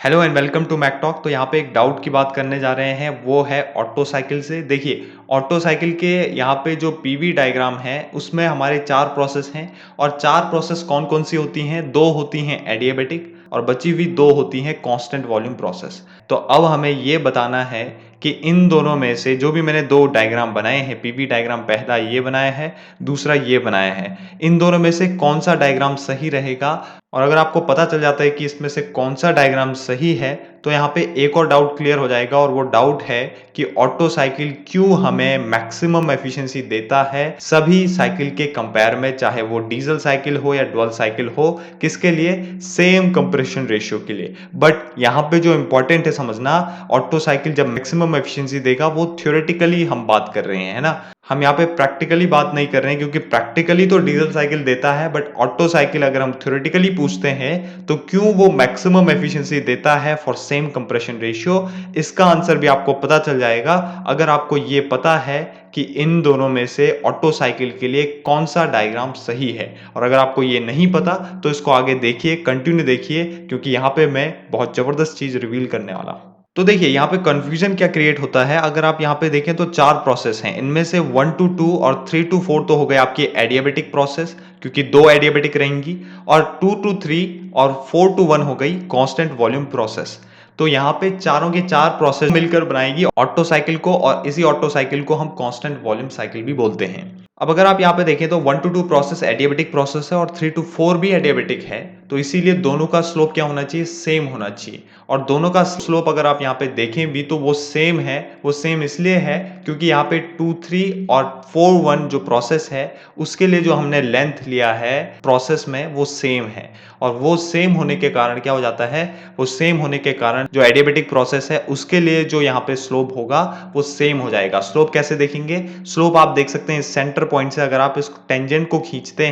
Hello and welcome to Mech Talk. तो यहाँ पे एक डाउट की बात करने जा रहे हैं, वो है ऑटो साइकिल से। देखिए, ऑटो साइकिल के यहाँ पे जो पीवी डायग्राम है उसमें हमारे 4 प्रोसेस हैं और 4 प्रोसेस कौन-कौन सी होती हैं? 2 होती हैं एडियाबैटिक और बची हुई 2 होती हैं कांस्टेंट वॉल्यूम प्रोसेस। तो अब हमें ये बताना है कि इन दोनों में से जो भी मैंने 2 डायग्राम बनाए हैं, पीवी डायग्राम पहला ये बनाया है, दूसरा ये बनाया है। इन दोनों में से कौन-सा डायग्राम सही रहेगा? और अगर आपको पता चल जाता है कि इसमें से कौन-सा डायग्राम सही है, तो यहाँ पे एक और डाउट क्लियर हो जाएगा और वो डाउट है कि ऑटो साइकिल क्यों हमें मैक्सिमम एफिशिएंसी देता है सभी साइकिल के कंपेयर में, चाहे वो डीजल साइकिल हो या डुअल साइकिल हो, किसके लिए? सेम कंप्रेशन रेशियो के लिए। बट यहाँ पे जो इंपॉर्टेंट है समझना, ऑटो साइकिल जब मैक्सिमम एफिशिएंसी देगा वो थ्योरेटिकली हम बात कर रहे हैं, है ना? हम यहाँ पे प्रैक्टिकली बात नहीं कर रहे हैं, क्योंकि प्रैक्टिकली तो डीजल साइकिल देता है, बट ऑटो साइकिल अगर हम थ्योरेटिकली पूछते हैं तो क्यों वो मैक्सिमम एफिशिएंसी देता है फॉर सेम कंप्रेशन रेशियो, इसका आंसर भी आपको पता चल जाएगा अगर आपको ये पता है कि इन दोनों में से ऑटो साइकिल के लिए कौन सा डायग्राम सही है। और अगर आपको ये नहीं पता तो इसको आगे देखिए, कंटिन्यू देखिए, क्योंकि यहाँ पे मैं बहुत जबरदस्त चीज रिवील करने वाला हूँ। तो देखिए, यहाँ पे कंफ्यूजन क्या क्रिएट होता है, अगर आप यहाँ पे देखें तो 4 प्रोसेस हैं। इनमें से 1 टू 2 और 3 टू 4 तो हो गए आपकी एडियाबेटिक प्रोसेस, क्योंकि 2 एडियाबेटिक रहेंगी, और 2 टू 3 और 4 टू 1 हो गई कांस्टेंट वॉल्यूम प्रोसेस। तो यहाँ पे चारों के 4 प्रोसेस मिलकर बनाएगी ऑटो साइकिल को, और इसी ऑटो साइकिल को हम कांस्टेंट वॉल्यूम साइकिल भी बोलते हैं। अब अगर आप यहाँ पे देखें तो 1 टू 2 प्रोसेस एडियाबेटिक प्रोसेस है और 3 टू 4 भी एडियाबेटिक है, तो इसीलिए दोनों का स्लोप क्या होना चाहिए? सेम होना चाहिए। और दोनों का स्लोप अगर आप यहाँ पे देखें भी तो वो सेम है। वो सेम इसलिए है क्योंकि यहाँ पे 2 3 और 4 1 जो प्रोसेस है उसके लिए जो हमने लेंथ लिया है प्रोसेस में वो सेम है। और वो सेम होने के कारण क्या हो जाता है? वो सेम होने के कारण जो एडियाबेटिक प्रोसेस है उसके लिए जो यहाँ पे स्लोप होगा वो सेम हो जाएगा। स्लोप कैसे देखेंगे? स्लोप आप देख सकते हैं सेंटर पॉइंट से, अगर आप इस टेंजेंट को खींचते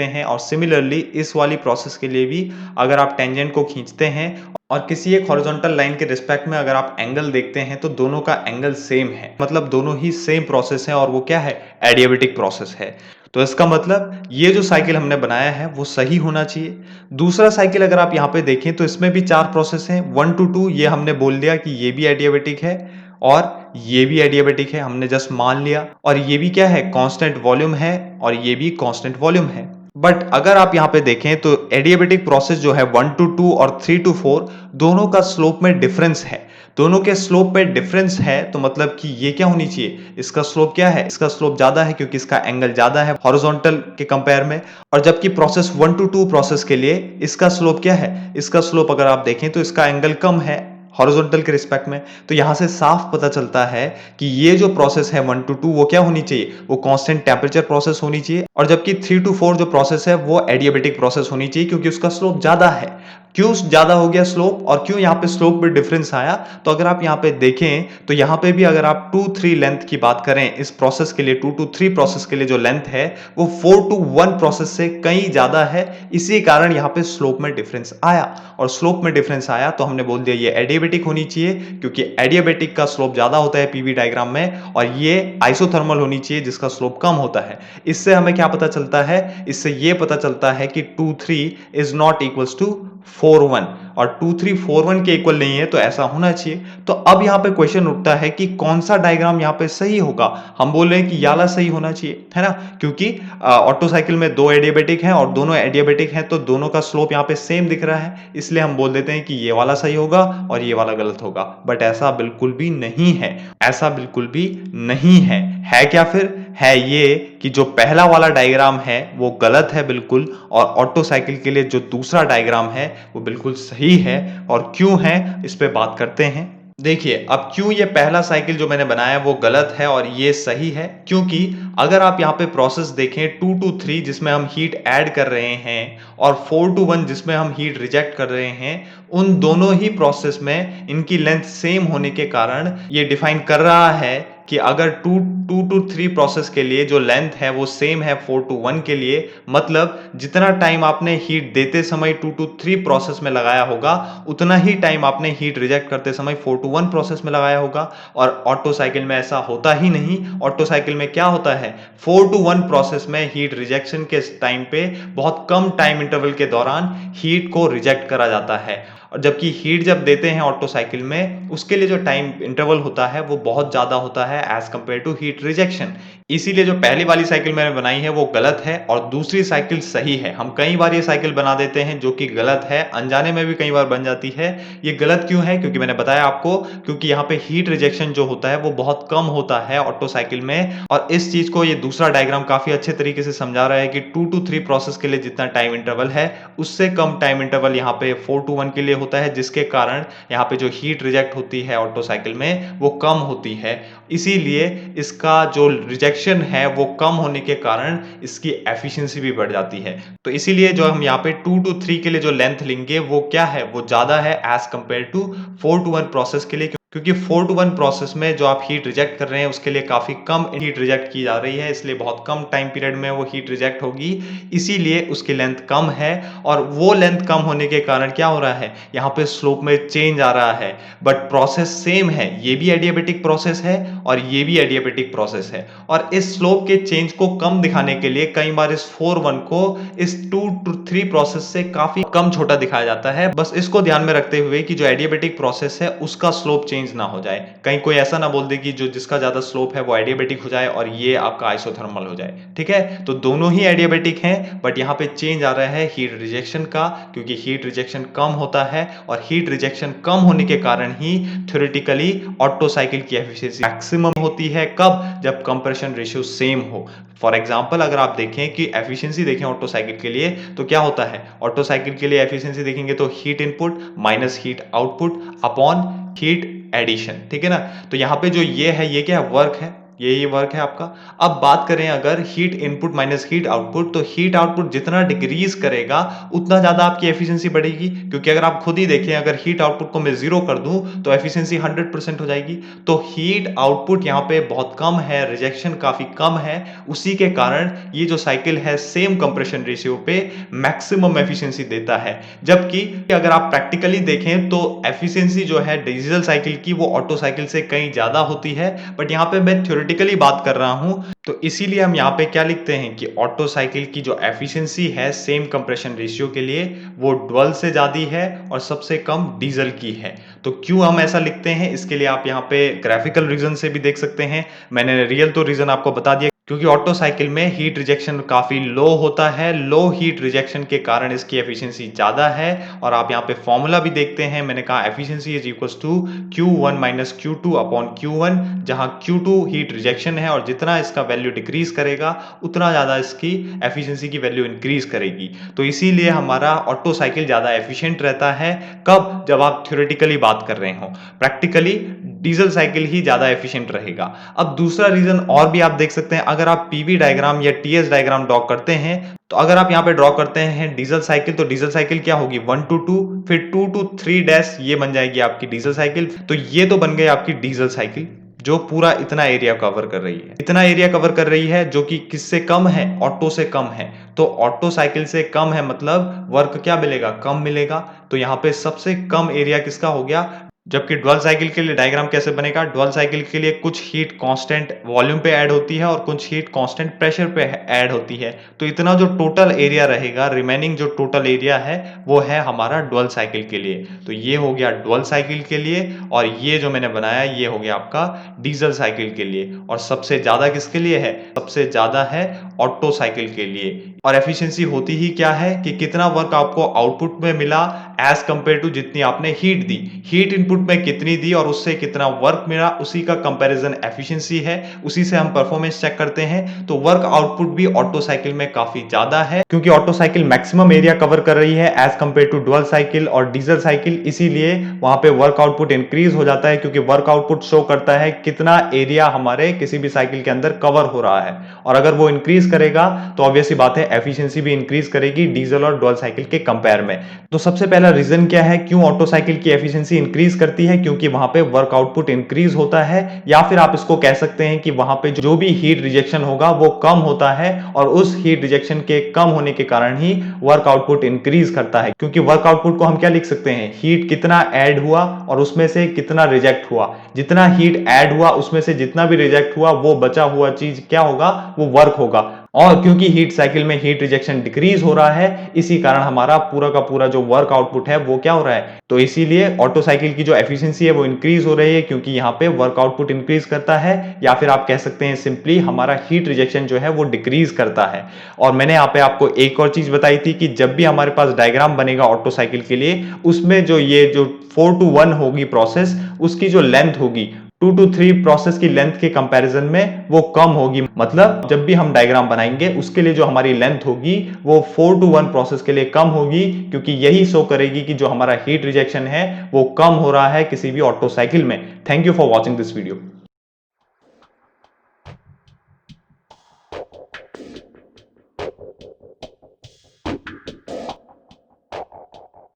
हैं, और सिमिलरली इस वाली प्रोसेस के लिए भी अगर आप टेंजेंट को खींचते हैं और किसी एक हॉरिजॉन्टल लाइन के रिस्पेक्ट में अगर आप एंगल देखते हैं तो दोनों का एंगल सेम है, मतलब दोनों ही सेम प्रोसेस है और वो क्या है? एडियाबेटिक प्रोसेस है। तो इसका मतलब ये जो साइकिल हमने बनाया है वो सही होना चाहिए। दूसरा साइकिल अगर आप यहाँ पे देखें तो इसमें भी 4 प्रोसेस हैं। 1 टू 2 ये हमने बोल दिया कि ये भी एडियाबेटिक है और ये भी एडियाबेटिक है, हमने जस्ट मान लिया। और ये भी क्या है? कांस्टेंट वॉल्यूम है और ये भी कांस्टेंट वॉल्यूम है। बट अगर आप यहाँ पे देखें तो एडियाबेटिक प्रोसेस जो है 1 टू 2 और 3 टू 4 दोनों का स्लोप में डिफरेंस है। दोनों के स्लोप में डिफरेंस है तो मतलब कि ये क्या होनी चाहिए? इसका स्लोप क्या है? इसका स्लोप ज्यादा है क्योंकि इसका एंगल ज्यादा है हॉरिजॉन्टल के कंपेयर में। और जबकि प्रोसेस 1 टू 2 प्रोसेस के लिए इसका स्लोप क्या है? इसका स्लोप अगर आप देखें तो इसका एंगल कम है हॉरिजॉन्टल के रिस्पेक्ट में। तो यहां से साफ पता चलता है कि ये जो प्रोसेस है 1 टू 2 वो क्या होनी चाहिए? वो कांस्टेंट टेम्परेचर प्रोसेस होनी चाहिए। और जबकि 3 टू 4 जो प्रोसेस है वो एडियाबेटिक प्रोसेस होनी चाहिए, क्योंकि उसका स्लोप ज्यादा है। क्यों ज्यादा हो गया स्लोप और क्यों यहाँ पे स्लोप में डिफरेंस आया? तो अगर आप यहाँ पे देखें तो यहाँ पे भी अगर आप 2 3 लेंथ की बात करें इस प्रोसेस के लिए, 2 टू 3 प्रोसेस के लिए जो लेंथ है वो 4 टू 1 प्रोसेस से कहीं ज्यादा है। इसी कारण यहाँ पे स्लोप में डिफरेंस आया। और स्लोप में डिफरेंस आया तो हमने बोल दिया ये एडियाबेटिक होनी चाहिए, क्योंकि एडियाबेटिक का स्लोप ज्यादा होता है पीवी डायग्राम में, और ये आइसोथर्मल होनी चाहिए जिसका स्लोप कम होता है। इससे हमें क्या पता चलता है? इससे ये पता चलता है कि 2 3 इज नॉट इक्वल्स टू 4 1, और 2 3 4 1 के इक्वल नहीं है, तो ऐसा होना चाहिए। तो अब यहाँ पे क्वेश्चन उठता है कि कौन सा डायग्राम यहाँ पे सही होगा? हम बोल रहे हैं कि याला सही होना चाहिए, है ना, क्योंकि ऑटो साइकिल में 2 एडियाबेटिक हैं और दोनों एडियाबेटिक हैं तो दोनों का स्लोप यहाँ पे सेम दिख रहा है, इसलिए हम बोल देते हैं कि ये वाला सही होगा और ये वाला गलत होगा। बट ऐसा बिल्कुल भी नहीं है, ऐसा बिल्कुल भी नहीं है। है क्या फिर? है ये कि जो पहला वाला डायग्राम है वो गलत है बिल्कुल, और ऑटो साइकिल के लिए जो दूसरा डायग्राम है वो बिल्कुल सही है। और क्यों है इस पे बात करते हैं। देखिए, अब क्यों ये पहला साइकिल जो मैंने बनाया वो गलत है और ये सही है, क्योंकि अगर आप यहाँ पे प्रोसेस देखें 2 टू 3 जिसमें हम हीट ऐड कर रहे हैं और 4 टू 1 जिसमें हम हीट रिजेक्ट कर रहे हैं, उन दोनों ही प्रोसेस में इनकी लेंथ सेम होने के कारण ये डिफाइन कर रहा है कि अगर 2 टू 3 प्रोसेस के लिए जो लेंथ है वो सेम है 4 टू 1 के लिए, मतलब जितना टाइम आपने हीट देते समय 2 टू 3 प्रोसेस में लगाया होगा उतना ही टाइम आपने हीट रिजेक्ट करते समय 4 टू 1 प्रोसेस में लगाया होगा। और ऑटो साइकिल में ऐसा होता ही नहीं। ऑटो साइकिल में क्या होता है? 4 टू 1 प्रोसेस में हीट रिजेक्शन के टाइम पे बहुत कम टाइम इंटरवल के दौरान हीट को रिजेक्ट करा जाता है। और जबकि हीट जब देते हैं ऑटो साइकिल में, उसके लिए जो टाइम इंटरवल होता है वो बहुत ज़्यादा होता है as compare to heat rejection. इसीलिए जो पहली वाली साइकिल मैंने बनाई है वो गलत है और दूसरी साइकिल सही है। हम कई बार ये साइकिल बना देते हैं जो कि गलत है, अनजाने में भी कई बार बन जाती है। ये गलत क्यों है? क्योंकि मैंने बताया आपको, क्योंकि यहाँ पे हीट रिजेक्शन जो होता है वो बहुत कम होता है ऑटो साइकिल में, और इस चीज़ को ये दूसरा डायग्राम काफ़ी अच्छे तरीके से समझा रहा है कि 2 टू 3 प्रोसेस के लिए जितना टाइम इंटरवल है, उससे कम टाइम इंटरवल यहाँ पे 4 टू 1 के लिए होता है, जिसके कारण यहाँ पे जो हीट रिजेक्ट होती है ऑटो साइकिल में वो कम होती है। इसीलिए इसका जो रिजेक्शन है वो कम होने के कारण इसकी एफिशिएंसी भी बढ़ जाती है। तो इसीलिए जो हम यहाँ पे 2 टू 3 के लिए जो लेंथ लेंगे वो क्या है, वो ज़्यादा है as compare to 4 to 1 process के लिए, क्योंकि 4 टू 1 प्रोसेस में जो आप हीट रिजेक्ट कर रहे हैं उसके लिए काफ़ी कम हीट रिजेक्ट की जा रही है, इसलिए बहुत कम टाइम पीरियड में वो हीट रिजेक्ट होगी, इसीलिए उसकी लेंथ कम है। और वो लेंथ कम होने के कारण क्या हो रहा है, यहाँ पे स्लोप में चेंज आ रहा है, बट प्रोसेस सेम है। ये भी एडियाबेटिक प्रोसेस है और ये भी एडियाबेटिक प्रोसेस है, और इस स्लोप के चेंज को कम दिखाने के लिए कई बार इस 4-1 को इस 2 टू 3 प्रोसेस से काफ़ी कम छोटा दिखाया जाता है। बस इसको ध्यान में रखते हुए कि जो एडियाबेटिक प्रोसेस है उसका स्लोप चेंज ना हो जाए, कहीं कोई ऐसा ना बोल दे कि जो जिसका ज़्यादा स्लोप है वो एडियाबेटिक हो जाए और ये आपका आइसोथर्मल हो जाए। ठीक है, तो दोनों ही एडियाबेटिक हैं, बट यहाँ पे चेंज आ रहा है हीट रिजेक्शन का, क्योंकि हीट रिजेक्शन कम होता है, और हीट रिजेक्शन कम होने के कारण ही थ्योरेटिकली ऑटो साइकिल की एफिशिएंसी मैक्सिमम होती है। कब? जब कंप्रेशन रेशियो सेम हो। फॉर एग्जाम्पल अगर आप देखें कि एफिशिएंसी देखें ऑटो साइकिल के लिए, तो क्या होता है, ऑटो साइकिल के लिए एफिशिएंसी देखेंगे तो heat input minus heat output upon heat addition. ठीक है ना, तो यहाँ पे जो ये है ये क्या है, वर्क है, ये वर्क है आपका। अब बात करें अगर heat input minus heat output, तो हीट आउटपुट जितना डिक्रीज करेगा उतना ज्यादा आपकी एफिशिएंसी बढ़ेगी, क्योंकि अगर आप खुद ही देखें अगर हीट आउटपुट को मैं 0 कर दूं तो एफिशिएंसी 100% हो जाएगी। तो हीट आउटपुट यहाँ पे बहुत कम है, रिजेक्शन काफी कम है, उसी के कारण ये जो साइकिल है सेम कंप्रेशन रेशियो पे मैक्सिमम एफिशिएंसी देता है। जबकि अगर आप प्रैक्टिकली देखें तो एफिशिएंसी जो है डीजल साइकिल की वो ऑटो साइकिल से कहीं ज्यादा होती है, बट यहाँ पे मैं थ्योरेटिकली बात कर रहा हूं, तो इसीलिए हम यहाँ पे क्या लिखते हैं कि ऑटो साइकिल की जो एफिशिएंसी है सेम कंप्रेशन रेशियो के लिए वो डुअल से ज्यादा है और सबसे कम डीजल की है। तो क्यों हम ऐसा लिखते हैं, इसके लिए आप यहाँ पे ग्राफिकल रीजन से भी देख सकते हैं। मैंने रियल तो रीजन आपको बता दिया, क्योंकि ऑटो साइकिल में हीट रिजेक्शन काफी लो होता है, लो हीट रिजेक्शन के कारण इसकी एफिशिएंसी ज्यादा है। और आप यहाँ पे फॉर्मूला भी देखते हैं, मैंने कहा efficiency is equals to Q1 minus Q2 upon Q1, जहां Q2 हीट रिजेक्शन है और जितना इसका वैल्यू डिक्रीज करेगा उतना ज्यादा इसकी एफिशिएंसी की वैल्यू इंक्रीज करेगी। तो इसीलिए हमारा ऑटो साइकिल ज्यादा एफिशिएंट रहता है। कब? जब आप थ्योरेटिकली बात कर रहे हो। प्रैक्टिकली डीजल साइकिल ही ज्यादा एफिशिएंट रहेगा। अब दूसरा रीजन और भी आप देख सकते हैं, अगर आप पीवी डायग्राम या टीएस डायग्राम ड्रॉ करते हैं, तो अगर आप यहाँ पे ड्रॉ करते हैं डीजल साइकिल, तो डीजल साइकिल क्या होगी, 1 टू 2, फिर 2 टू 3 डैश, ये बन जाएगी आपकी डीजल साइकिल। तो ये तो बन गई आपकी डीजल साइकिल जो पूरा इतना एरिया कवर कर रही है, इतना एरिया कवर कर रही है, जो कि किससे कम है, ऑटो से कम है। तो ऑटो साइकिल से कम है मतलब वर्क क्या मिलेगा, कम मिलेगा। तो यहाँ पे सबसे कम एरिया किसका हो गया। जबकि ड्युअल साइकिल के लिए डायग्राम कैसे बनेगा, ड्युअल साइकिल के लिए कुछ हीट कांस्टेंट वॉल्यूम पे ऐड होती है और कुछ हीट कांस्टेंट प्रेशर पे ऐड होती है। तो इतना जो टोटल एरिया रहेगा, रिमेनिंग जो टोटल एरिया है वो है हमारा ड्युअल साइकिल के लिए। तो ये हो गया ड्युअल साइकिल के लिए, और ये जो मैंने बनाया ये हो गया आपका डीजल साइकिल के लिए। और सबसे ज्यादा किसके लिए है, सबसे ज्यादा है ऑटो साइकिल के लिए। और एफिशिएंसी होती ही क्या है कि कितना वर्क आपको आउटपुट में मिला एज कंपेयर टू जितनी आपने हीट दी, हीट इनपुट में कितनी दी और उससे कितना वर्क मिला, उसी का कंपैरिजन एफिशिएंसी है, उसी से हम परफॉर्मेंस चेक करते हैं। तो वर्क आउटपुट भी ऑटो साइकिल में काफी ज्यादा है, क्योंकि Otto cycle maximum area cover कर रही है as compare to dual cycle और डीजल साइकिल, इसीलिए वहां पे वर्क आउटपुट इंक्रीज हो जाता है, क्योंकि वर्क आउटपुट शो करता है कितना एरिया हमारे किसी भी साइकिल के अंदर कवर हो रहा है। और अगर वो इंक्रीज करेगा तो ऑब्वियस सी बात है एफिशिएंसी भी इंक्रीज करेगी डीजल और डुअल साइकिल के कंपेयर में। तो सबसे पहला रीजन क्या है क्यों ऑटो साइकिल की एफिशिएंसी इंक्रीज करती है, क्योंकि वहां पे वर्क आउटपुट इंक्रीज होता है, या फिर आप इसको कह सकते हैं कि वहां पे जो भी हीट रिजेक्शन होगा वो कम होता है, और उस हीट रिजेक्शन के कम होने के कारण ही वर्क आउटपुट इंक्रीज करता है। क्योंकि वर्क आउटपुट को हम क्या लिख सकते हैं, हीट कितना ऐड हुआ और उसमें से कितना रिजेक्ट हुआ, जितना हीट ऐड हुआ उसमें से जितना भी रिजेक्ट हुआ वो बचा हुआ चीज क्या होगा, वो वर्क होगा। और क्योंकि हीट साइकिल में हीट रिजेक्शन डिक्रीज हो रहा है, इसी कारण हमारा पूरा का पूरा जो वर्क आउटपुट है वो क्या हो रहा है, तो इसीलिए ऑटो साइकिल की जो एफिशिएंसी है वो इंक्रीज हो रही है, क्योंकि यहाँ पे वर्क आउटपुट इंक्रीज करता है, या फिर आप कह सकते हैं सिंपली हमारा हीट रिजेक्शन जो है वो डिक्रीज करता है। और मैंने यहाँ पे आपको एक और चीज बताई थी कि जब भी हमारे पास डायग्राम बनेगा ऑटो साइकिल के लिए, उसमें जो ये जो 4 to 1 होगी प्रोसेस, उसकी जो लेंथ होगी 2 to 3 प्रोसेस की लेंथ के कंपैरिजन में वो कम होगी। मतलब जब भी हम डायग्राम बनाएंगे उसके लिए जो हमारी लेंथ होगी वो 4 to 1 प्रोसेस के लिए कम होगी, क्योंकि यही शो करेगी कि जो हमारा हीट रिजेक्शन है वो कम हो रहा है किसी भी ऑटो साइकिल में। Thank you for watching this video.